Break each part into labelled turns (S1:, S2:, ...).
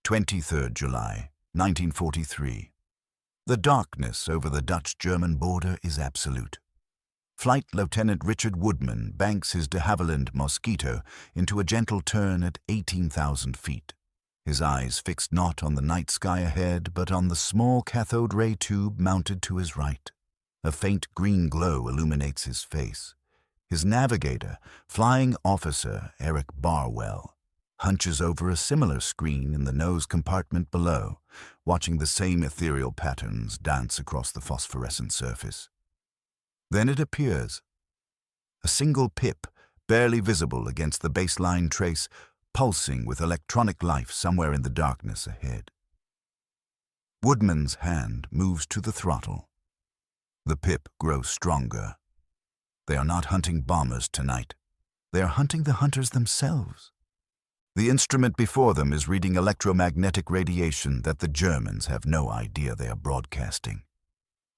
S1: 23rd July, 1943. The darkness over the Dutch-German border is absolute. Flight Lieutenant Richard Woodman banks his de Havilland Mosquito into a gentle turn at 18,000 feet, his eyes fixed not on the night sky ahead, but on the small cathode ray tube mounted to his right. A faint green glow illuminates his face. His navigator, Flying Officer Eric Barwell, hunches over a similar screen in the nose compartment below, watching the same ethereal patterns dance across the phosphorescent surface. Then it appears. A single pip, barely visible against the baseline trace, pulsing with electronic life somewhere in the darkness ahead. Woodman's hand moves to the throttle. The pip grows stronger. They are not hunting bombers tonight. They are hunting the hunters themselves. The instrument before them is reading electromagnetic radiation that the Germans have no idea they are broadcasting.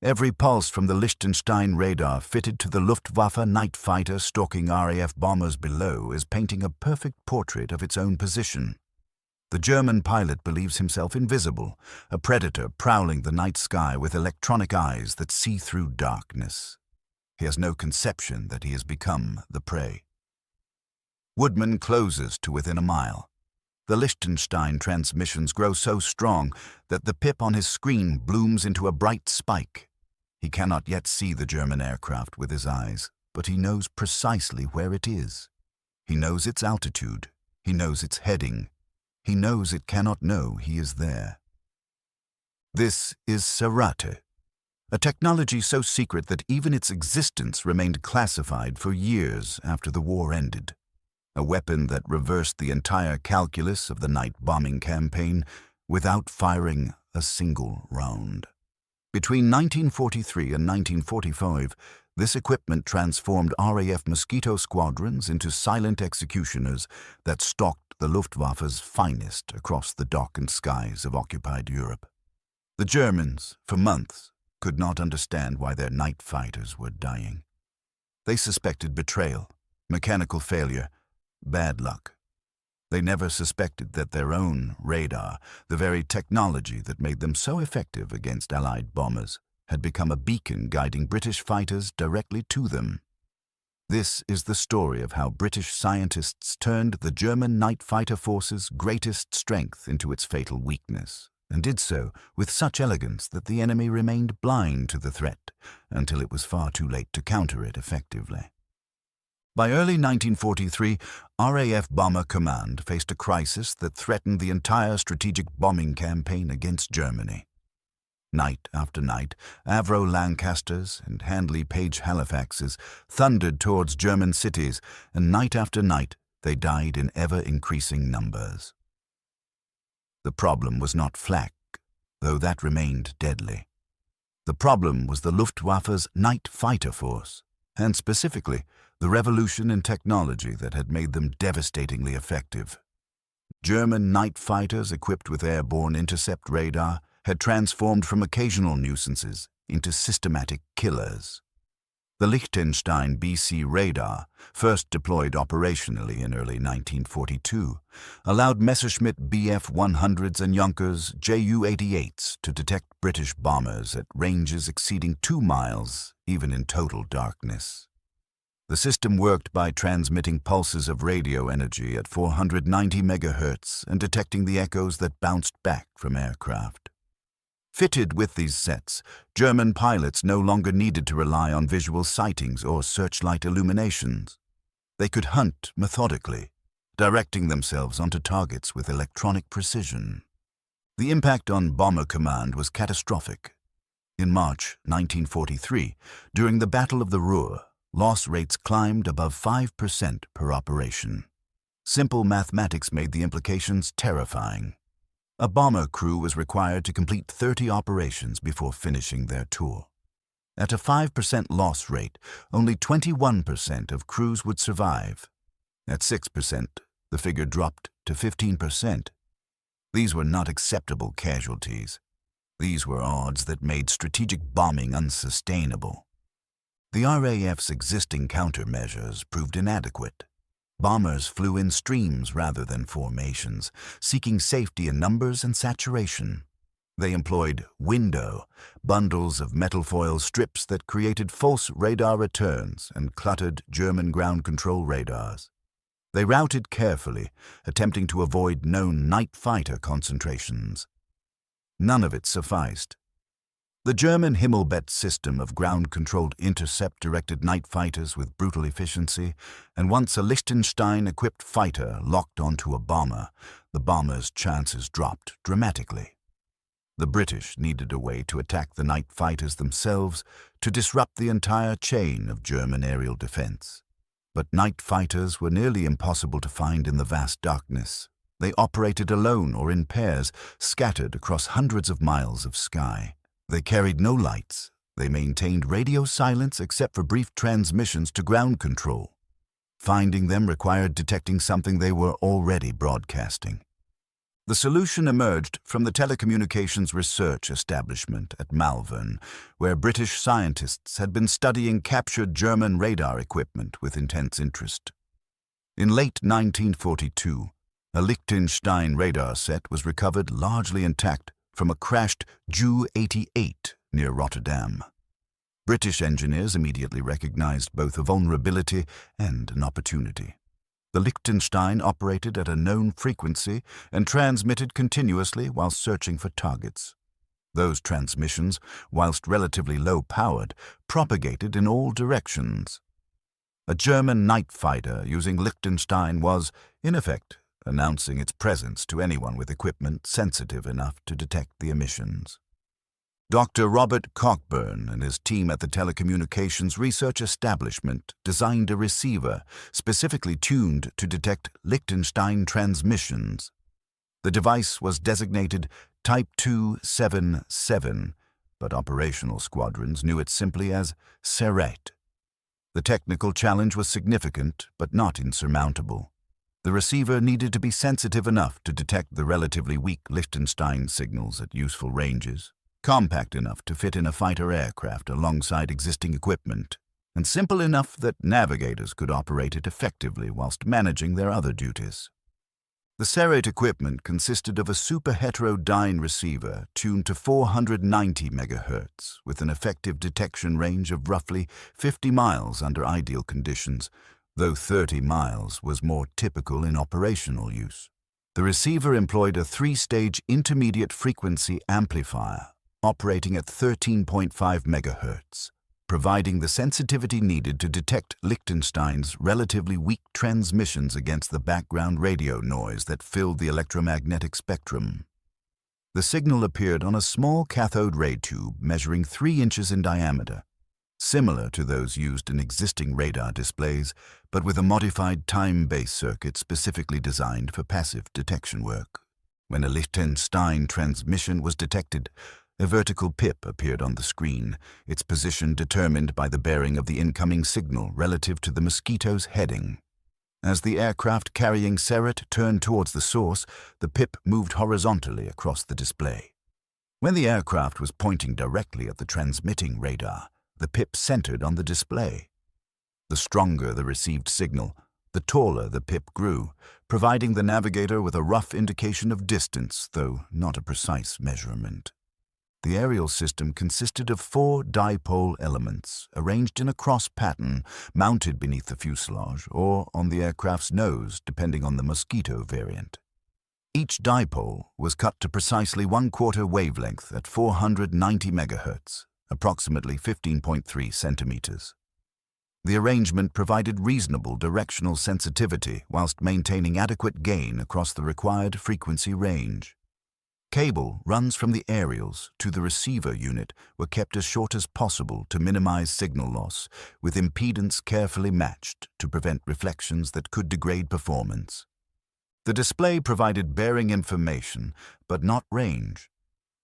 S1: Every pulse from the Lichtenstein radar fitted to the Luftwaffe night fighter stalking RAF bombers below is painting a perfect portrait of its own position. The German pilot believes himself invisible, a predator prowling the night sky with electronic eyes that see through darkness. He has no conception that he has become the prey. Woodman closes to within a mile. The Lichtenstein transmissions grow so strong that the pip on his screen blooms into a bright spike. He cannot yet see the German aircraft with his eyes, but he knows precisely where it is. He knows its altitude. He knows its heading. He knows it cannot know he is there. This is Serrate, a technology so secret that even its existence remained classified for years after the war ended. A weapon that reversed the entire calculus of the night bombing campaign without firing a single round. Between 1943 and 1945, this equipment transformed RAF Mosquito squadrons into silent executioners that stalked the Luftwaffe's finest across the darkened skies of occupied Europe. The Germans, for months, could not understand why their night fighters were dying. They suspected betrayal, mechanical failure, bad luck. They never suspected that their own radar, the very technology that made them so effective against Allied bombers, had become a beacon guiding British fighters directly to them. This is the story of how British scientists turned the German night fighter force's greatest strength into its fatal weakness, and did so with such elegance that the enemy remained blind to the threat until it was far too late to counter it effectively. By early 1943, RAF Bomber Command faced a crisis that threatened the entire strategic bombing campaign against Germany. Night after night, Avro Lancasters and Handley Page Halifaxes thundered towards German cities, and night after night they died in ever-increasing numbers. The problem was not flak, though that remained deadly. The problem was the Luftwaffe's night fighter force, and specifically, the revolution in technology that had made them devastatingly effective. German night fighters equipped with airborne intercept radar had transformed from occasional nuisances into systematic killers. The Lichtenstein BC radar, first deployed operationally in early 1942, allowed Messerschmitt Bf-100s and Junkers Ju-88s to detect British bombers at ranges exceeding 2 miles, even in total darkness. The system worked by transmitting pulses of radio energy at 490 MHz and detecting the echoes that bounced back from aircraft. Fitted with these sets, German pilots no longer needed to rely on visual sightings or searchlight illuminations. They could hunt methodically, directing themselves onto targets with electronic precision. The impact on Bomber Command was catastrophic. In March 1943, during the Battle of the Ruhr, loss rates climbed above 5% per operation. Simple mathematics made the implications terrifying. A bomber crew was required to complete 30 operations before finishing their tour. At a 5% loss rate, only 21% of crews would survive. At 6%, the figure dropped to 15%. These were not acceptable casualties. These were odds that made strategic bombing unsustainable. The RAF's existing countermeasures proved inadequate. Bombers flew in streams rather than formations, seeking safety in numbers and saturation. They employed window, bundles of metal foil strips that created false radar returns and cluttered German ground control radars. They routed carefully, attempting to avoid known night fighter concentrations. None of it sufficed. The German Himmelbett system of ground-controlled intercept-directed night fighters with brutal efficiency, and once a Lichtenstein-equipped fighter locked onto a bomber, the bomber's chances dropped dramatically. The British needed a way to attack the night fighters themselves to disrupt the entire chain of German aerial defense. But night fighters were nearly impossible to find in the vast darkness. They operated alone or in pairs, scattered across hundreds of miles of sky. They carried no lights. They maintained radio silence except for brief transmissions to ground control. Finding them required detecting something they were already broadcasting. The solution emerged from the telecommunications research establishment at Malvern, where British scientists had been studying captured German radar equipment with intense interest. In late 1942, a Lichtenstein radar set was recovered largely intact from a crashed Ju-88 near Rotterdam. British engineers immediately recognized both a vulnerability and an opportunity. The Lichtenstein operated at a known frequency and transmitted continuously while searching for targets. Those transmissions, whilst relatively low-powered, propagated in all directions. A German night fighter using Lichtenstein was, in effect, announcing its presence to anyone with equipment sensitive enough to detect the emissions. Dr. Robert Cockburn and his team at the Telecommunications Research Establishment designed a receiver specifically tuned to detect Lichtenstein transmissions. The device was designated Type 277, but operational squadrons knew it simply as Serrate. The technical challenge was significant, but not insurmountable. The receiver needed to be sensitive enough to detect the relatively weak Lichtenstein signals at useful ranges, compact enough to fit in a fighter aircraft alongside existing equipment, and simple enough that navigators could operate it effectively whilst managing their other duties. The Serrate equipment consisted of a super-heterodyne receiver tuned to 490 MHz with an effective detection range of roughly 50 miles under ideal conditions, though 30 miles was more typical in operational use. The receiver employed a three-stage intermediate frequency amplifier operating at 13.5 MHz, providing the sensitivity needed to detect Lichtenstein's relatively weak transmissions against the background radio noise that filled the electromagnetic spectrum. The signal appeared on a small cathode ray tube measuring 3 inches in diameter, similar to those used in existing radar displays, but with a modified time-based circuit specifically designed for passive detection work. When a Lichtenstein transmission was detected, a vertical pip appeared on the screen, its position determined by the bearing of the incoming signal relative to the Mosquito's heading. As the aircraft carrying Serrate turned towards the source, the pip moved horizontally across the display. When the aircraft was pointing directly at the transmitting radar, the pip centered on the display. The stronger the received signal, the taller the pip grew, providing the navigator with a rough indication of distance, though not a precise measurement. The aerial system consisted of 4 dipole elements arranged in a cross pattern mounted beneath the fuselage or on the aircraft's nose, depending on the Mosquito variant. Each dipole was cut to precisely 1/4 wavelength at 490 MHz, approximately 15.3 centimeters. The arrangement provided reasonable directional sensitivity whilst maintaining adequate gain across the required frequency range. Cable runs from the aerials to the receiver unit were kept as short as possible to minimize signal loss, with impedance carefully matched to prevent reflections that could degrade performance. The display provided bearing information, but not range.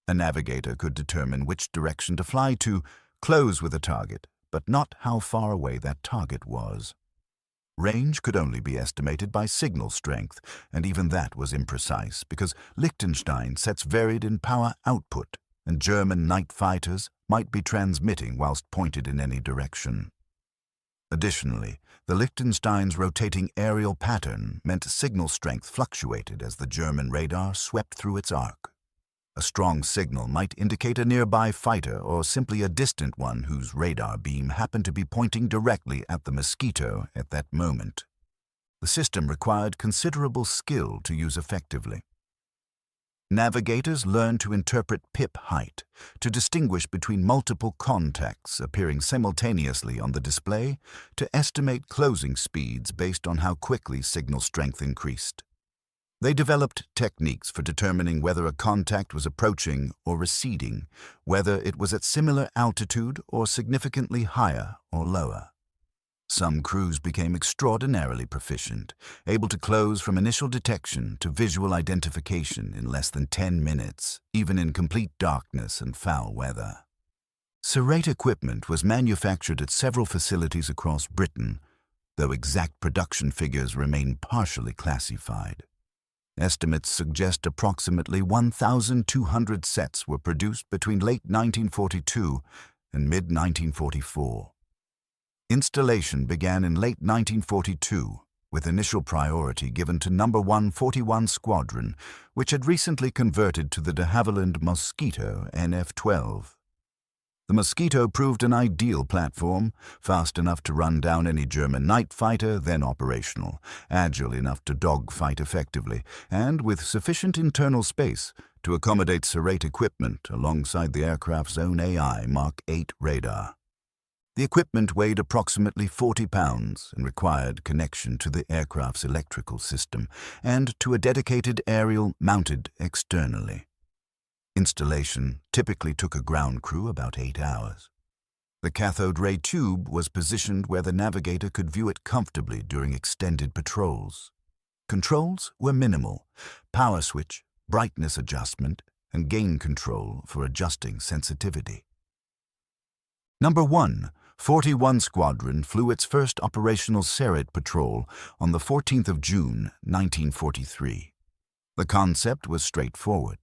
S1: A navigator could determine which direction to fly to, close with a target, but not how far away that target was. Range could only be estimated by signal strength, and even that was imprecise because Lichtenstein sets varied in power output, and German night fighters might be transmitting whilst pointed in any direction. Additionally, the Lichtenstein's rotating aerial pattern meant signal strength fluctuated as the German radar swept through its arc. A strong signal might indicate a nearby fighter or simply a distant one whose radar beam happened to be pointing directly at the Mosquito at that moment. The system required considerable skill to use effectively. Navigators learned to interpret pip height, to distinguish between multiple contacts appearing simultaneously on the display, to estimate closing speeds based on how quickly signal strength increased. They developed techniques for determining whether a contact was approaching or receding, whether it was at similar altitude or significantly higher or lower. Some crews became extraordinarily proficient, able to close from initial detection to visual identification in less than 10 minutes, even in complete darkness and foul weather. Serrate equipment was manufactured at several facilities across Britain, though exact production figures remain partially classified. Estimates suggest approximately 1,200 sets were produced between late 1942 and mid-1944. Installation began in late 1942, with initial priority given to No. 141 Squadron, which had recently converted to the de Havilland Mosquito NF-12. The Mosquito proved an ideal platform, fast enough to run down any German night fighter then operational, agile enough to dogfight effectively, and with sufficient internal space to accommodate Serrate equipment alongside the aircraft's own AI Mark 8 radar. The equipment weighed approximately 40 pounds and required connection to the aircraft's electrical system and to a dedicated aerial mounted externally. Installation typically took a ground crew about 8 hours. The cathode ray tube was positioned where the navigator could view it comfortably during extended patrols. Controls were minimal: power switch, brightness adjustment, and gain control for adjusting sensitivity. No. 141 Squadron flew its first operational Serrate patrol on the 14th of June, 1943. The concept was straightforward.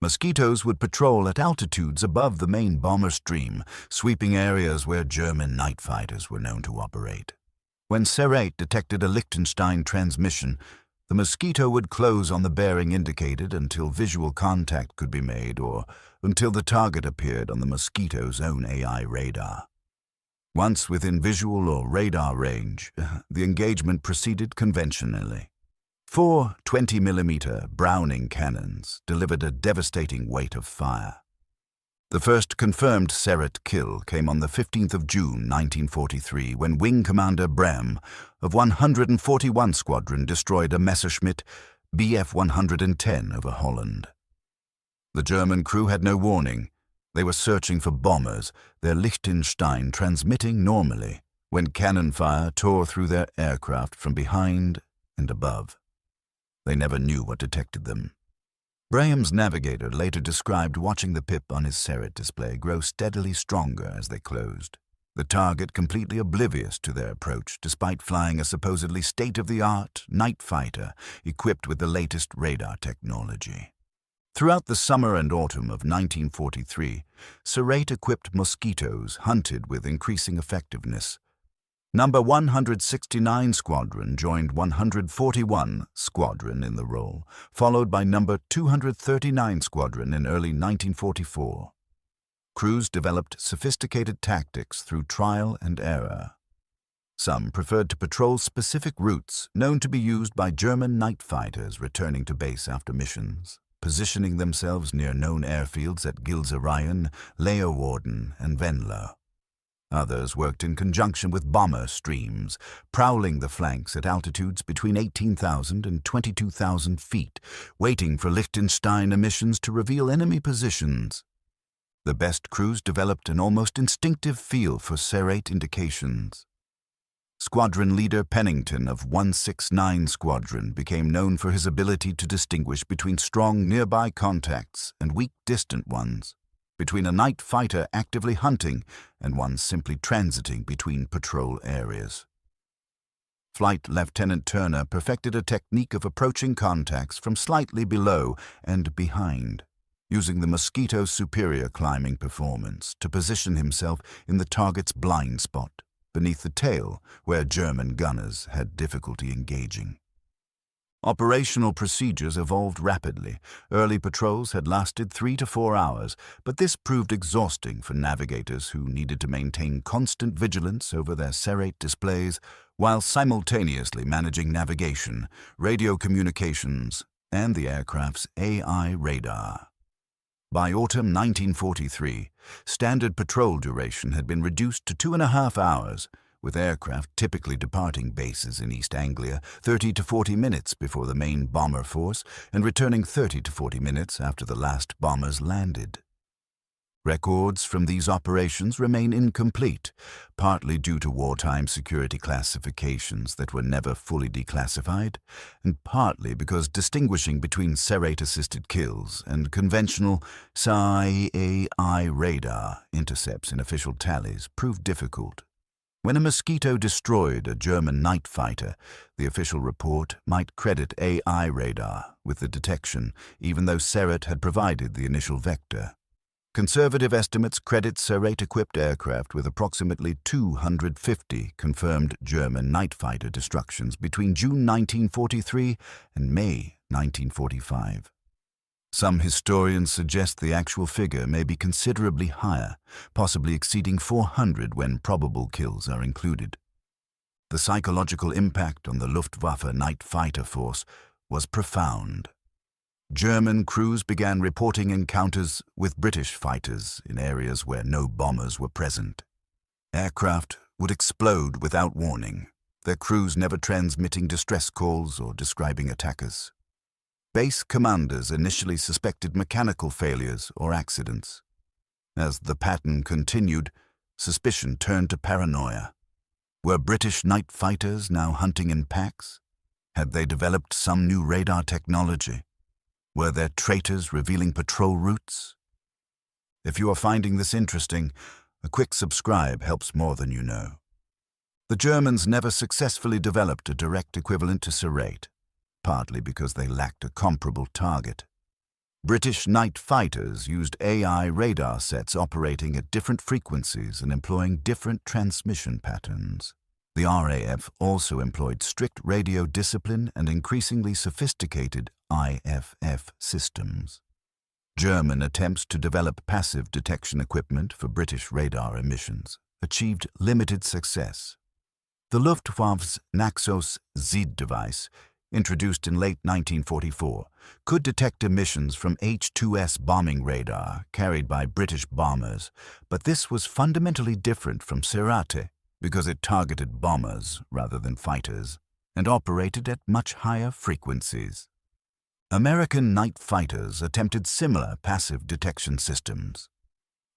S1: Mosquitoes would patrol at altitudes above the main bomber stream, sweeping areas where German night fighters were known to operate. When Serrate detected a Lichtenstein transmission, the Mosquito would close on the bearing indicated until visual contact could be made or until the target appeared on the Mosquito's own AI radar. Once within visual or radar range, the engagement proceeded conventionally. 4 20mm Browning cannons delivered a devastating weight of fire. The first confirmed Serrate kill came on the 15th of June 1943 when Wing Commander Brehm of 141 Squadron destroyed a Messerschmitt Bf-110 over Holland. The German crew had no warning. They were searching for bombers, their Lichtenstein transmitting normally, when cannon fire tore through their aircraft from behind and above. They never knew what detected them. Brehm's navigator later described watching the pip on his Serrate display grow steadily stronger as they closed, the target completely oblivious to their approach despite flying a supposedly state-of-the-art night fighter equipped with the latest radar technology. Throughout the summer and autumn of 1943, Serrate-equipped Mosquitoes hunted with increasing effectiveness. No. 169 Squadron joined 141 Squadron in the role, followed by No. 239 Squadron in early 1944. Crews developed sophisticated tactics through trial and error. Some preferred to patrol specific routes known to be used by German night fighters returning to base after missions, positioning themselves near known airfields at Gilserion, Leeuwarden, and Venlo. Others worked in conjunction with bomber streams, prowling the flanks at altitudes between 18,000 and 22,000 feet, waiting for Lichtenstein emissions to reveal enemy positions. The best crews developed an almost instinctive feel for Serrate indications. Squadron leader Pennington of 169 Squadron became known for his ability to distinguish between strong nearby contacts and weak distant ones, between a night fighter actively hunting and one simply transiting between patrol areas. Flight Lieutenant Turner perfected a technique of approaching contacts from slightly below and behind, using the Mosquito's superior climbing performance to position himself in the target's blind spot. beneath the tail, where German gunners had difficulty engaging. Operational procedures evolved rapidly. Early patrols had lasted 3 to 4 hours, but this proved exhausting for navigators who needed to maintain constant vigilance over their Serrate displays while simultaneously managing navigation, radio communications, and the aircraft's AI radar. By autumn 1943, standard patrol duration had been reduced to 2.5 hours, with aircraft typically departing bases in East Anglia 30 to 40 minutes before the main bomber force and returning 30 to 40 minutes after the last bombers landed. Records from these operations remain incomplete, partly due to wartime security classifications that were never fully declassified, and partly because distinguishing between Serrate-assisted kills and conventional AI radar intercepts in official tallies proved difficult. When a Mosquito destroyed a German night fighter, the official report might credit AI radar with the detection, even though Serrate had provided the initial vector. Conservative estimates credit Serrate-equipped aircraft with approximately 250 confirmed German night fighter destructions between June 1943 and May 1945. Some historians suggest the actual figure may be considerably higher, possibly exceeding 400 when probable kills are included. The psychological impact on the Luftwaffe night fighter force was profound. German crews began reporting encounters with British fighters in areas where no bombers were present. Aircraft would explode without warning, their crews never transmitting distress calls or describing attackers. Base commanders initially suspected mechanical failures or accidents. As the pattern continued, suspicion turned to paranoia. Were British night fighters now hunting in packs? Had they developed some new radar technology? Were there traitors revealing patrol routes? If you are finding this interesting, a quick subscribe helps more than you know. The Germans never successfully developed a direct equivalent to Serrate, partly because they lacked a comparable target. British night fighters used AI radar sets operating at different frequencies and employing different transmission patterns. The RAF also employed strict radio discipline and increasingly sophisticated IFF systems. German attempts to develop passive detection equipment for British radar emissions achieved limited success. The Luftwaffe's Naxos Z device, introduced in late 1944, could detect emissions from H-2S bombing radar carried by British bombers, but this was fundamentally different from Serrate because it targeted bombers rather than fighters and operated at much higher frequencies. American night fighters attempted similar passive detection systems.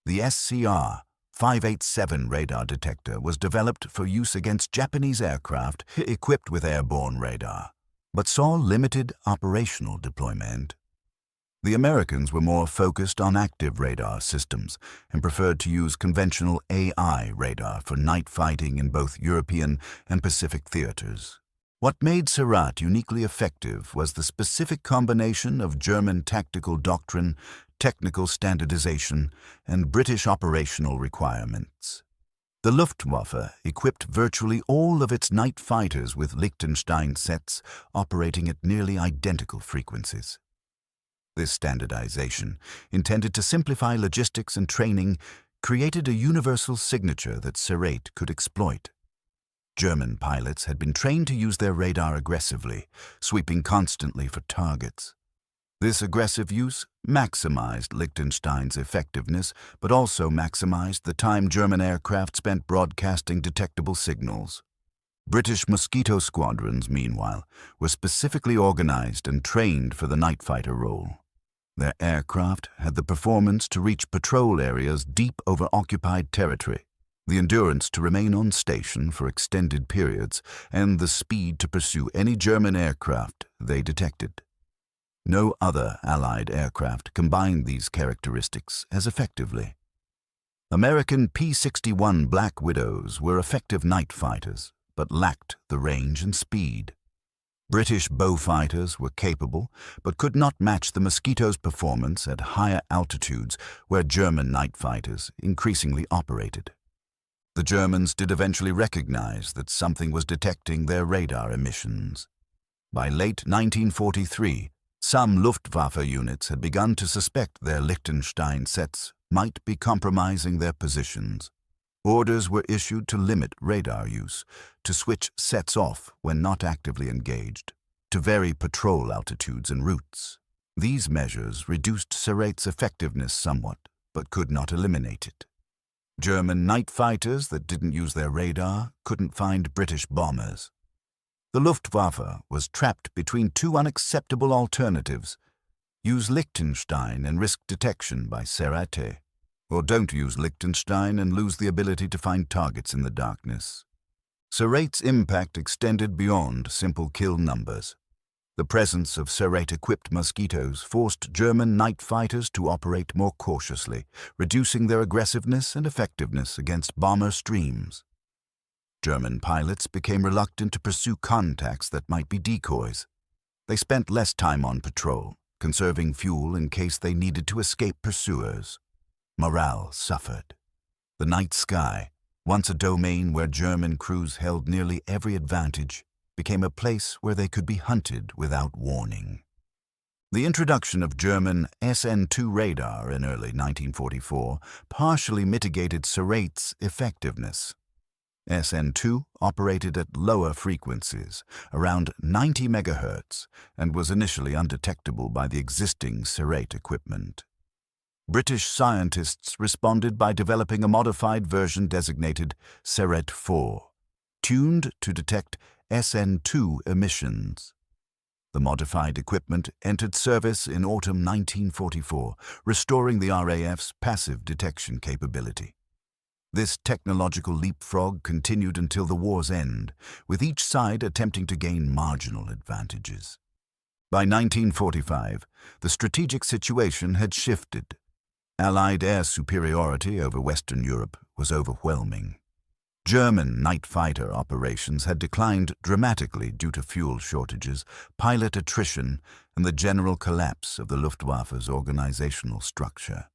S1: The SCR-587 radar detector was developed for use against Japanese aircraft equipped with airborne radar, but saw limited operational deployment. The Americans were more focused on active radar systems and preferred to use conventional AI radar for night fighting in both European and Pacific theaters. What made Serrate uniquely effective was the specific combination of German tactical doctrine, technical standardization, and British operational requirements. The Luftwaffe equipped virtually all of its night fighters with Lichtenstein sets operating at nearly identical frequencies. This standardization, intended to simplify logistics and training, created a universal signature that Serrate could exploit. German pilots had been trained to use their radar aggressively, sweeping constantly for targets. This aggressive use maximized Lichtenstein's effectiveness, but also maximized the time German aircraft spent broadcasting detectable signals. British Mosquito squadrons, meanwhile, were specifically organized and trained for the night fighter role. Their aircraft had the performance to reach patrol areas deep over occupied territory, the endurance to remain on station for extended periods, and the speed to pursue any German aircraft they detected. No other Allied aircraft combined these characteristics as effectively. American P-61 Black Widows were effective night fighters, but lacked the range and speed. British Beaufighters were capable, but could not match the Mosquito's performance at higher altitudes where German night fighters increasingly operated. The Germans did eventually recognize that something was detecting their radar emissions. By late 1943, some Luftwaffe units had begun to suspect their Lichtenstein sets might be compromising their positions. Orders were issued to limit radar use, to switch sets off when not actively engaged, to vary patrol altitudes and routes. These measures reduced Serrate's effectiveness somewhat, but could not eliminate it. German night fighters that didn't use their radar couldn't find British bombers. The Luftwaffe was trapped between two unacceptable alternatives: use Lichtenstein and risk detection by Serrate, or don't use Lichtenstein and lose the ability to find targets in the darkness. Serrate's impact extended beyond simple kill numbers. The presence of Serrate-equipped Mosquitoes forced German night fighters to operate more cautiously, reducing their aggressiveness and effectiveness against bomber streams. German pilots became reluctant to pursue contacts that might be decoys. They spent less time on patrol, conserving fuel in case they needed to escape pursuers. Morale suffered. The night sky, once a domain where German crews held nearly every advantage, became a place where they could be hunted without warning. The introduction of German SN2 radar in early 1944 partially mitigated Serrate's effectiveness. SN2 operated at lower frequencies, around 90 MHz, and was initially undetectable by the existing Serrate equipment. British scientists responded by developing a modified version designated Serrate 4, tuned to detect SN2 emissions. The modified equipment entered service in autumn 1944, restoring the RAF's passive detection capability. This technological leapfrog continued until the war's end, with each side attempting to gain marginal advantages. By 1945, the strategic situation had shifted. Allied air superiority over Western Europe was overwhelming. German night fighter operations had declined dramatically due to fuel shortages, pilot attrition, and the general collapse of the Luftwaffe's organizational structure.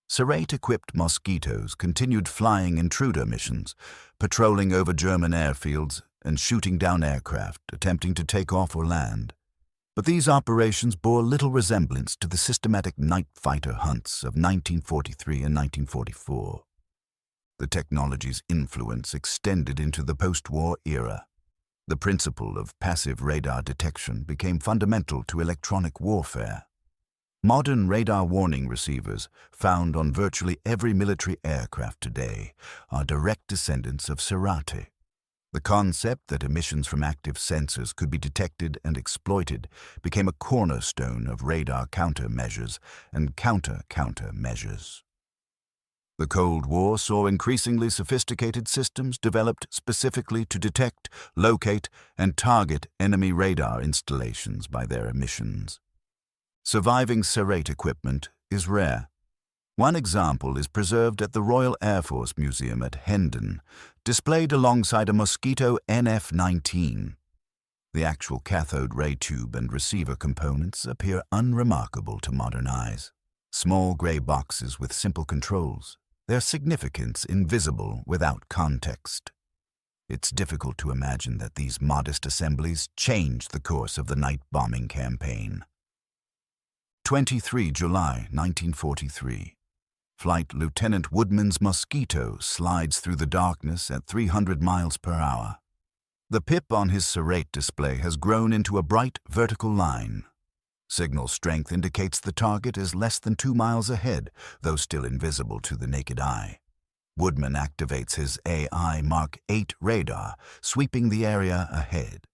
S1: Serrate-equipped Mosquitoes continued flying intruder missions, patrolling over German airfields and shooting down aircraft attempting to take off or land. But these operations bore little resemblance to the systematic night fighter hunts of 1943 and 1944. The technology's influence extended into the post-war era. The principle of passive radar detection became fundamental to electronic warfare. Modern radar warning receivers, found on virtually every military aircraft today, are direct descendants of Serrate. The concept that emissions from active sensors could be detected and exploited became a cornerstone of radar countermeasures and countermeasures. The Cold War saw increasingly sophisticated systems developed specifically to detect, locate, and target enemy radar installations by their emissions. Surviving Serrate equipment is rare. One example is preserved at the Royal Air Force Museum at Hendon, displayed alongside a Mosquito NF-19. The actual cathode ray tube and receiver components appear unremarkable to modern eyes. Small gray boxes with simple controls, their significance invisible without context. It's difficult to imagine that these modest assemblies changed the course of the night bombing campaign. 23 July 1943. Flight Lieutenant Woodman's Mosquito slides through the darkness at 300 miles per hour. The pip on his Serrate display has grown into a bright vertical line. Signal strength indicates the target is less than 2 miles ahead, though still invisible to the naked eye. Woodman activates his AI Mark 8 radar, sweeping the area ahead.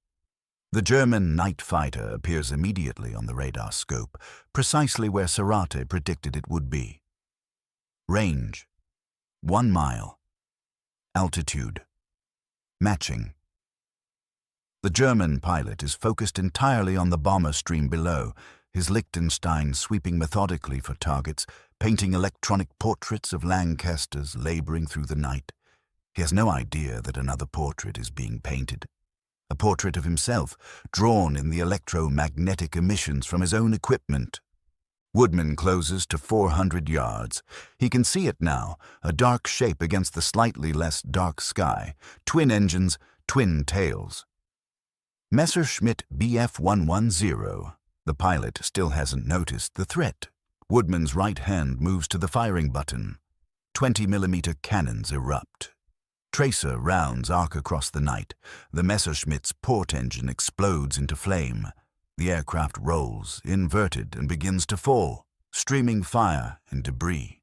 S1: The German night fighter appears immediately on the radar scope, precisely where Serrate predicted it would be. Range: 1 mile. Altitude: matching. The German pilot is focused entirely on the bomber stream below, his Lichtenstein sweeping methodically for targets, painting electronic portraits of Lancasters laboring through the night. He has no idea that another portrait is being painted. A portrait of himself, drawn in the electromagnetic emissions from his own equipment. Woodman closes to 400 yards. He can see it now, a dark shape against the slightly less dark sky. Twin engines, twin tails. Messerschmitt Bf-110. The pilot still hasn't noticed the threat. Woodman's right hand moves to the firing button. 20mm cannons erupt. Tracer rounds arc across the night. The Messerschmitt's port engine explodes into flame. The aircraft rolls, inverted, and begins to fall, streaming fire and debris.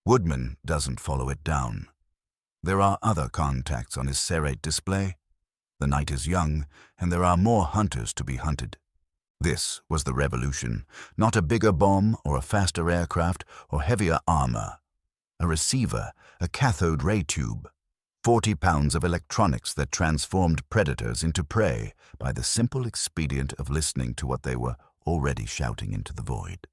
S1: Woodman doesn't follow it down. There are other contacts on his Serrate display. The night is young, and there are more hunters to be hunted. This was the revolution, not a bigger bomb or a faster aircraft or heavier armor. A receiver, a cathode ray tube. 40 pounds of electronics that transformed predators into prey by the simple expedient of listening to what they were already shouting into the void.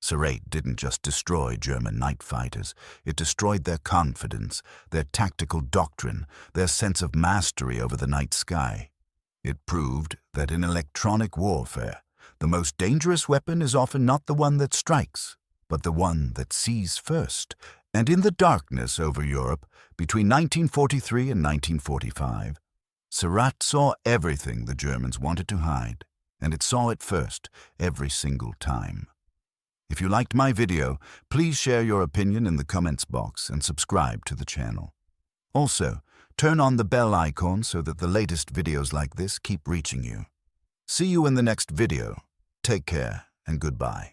S1: Serrate didn't just destroy German night fighters, it destroyed their confidence, their tactical doctrine, their sense of mastery over the night sky. It proved that in electronic warfare, the most dangerous weapon is often not the one that strikes, but the one that sees first. And in the darkness over Europe, between 1943 and 1945, Serrate saw everything the Germans wanted to hide, and it saw it first every single time. If you liked my video, please share your opinion in the comments box and subscribe to the channel. Also, turn on the bell icon so that the latest videos like this keep reaching you. See you in the next video. Take care and goodbye.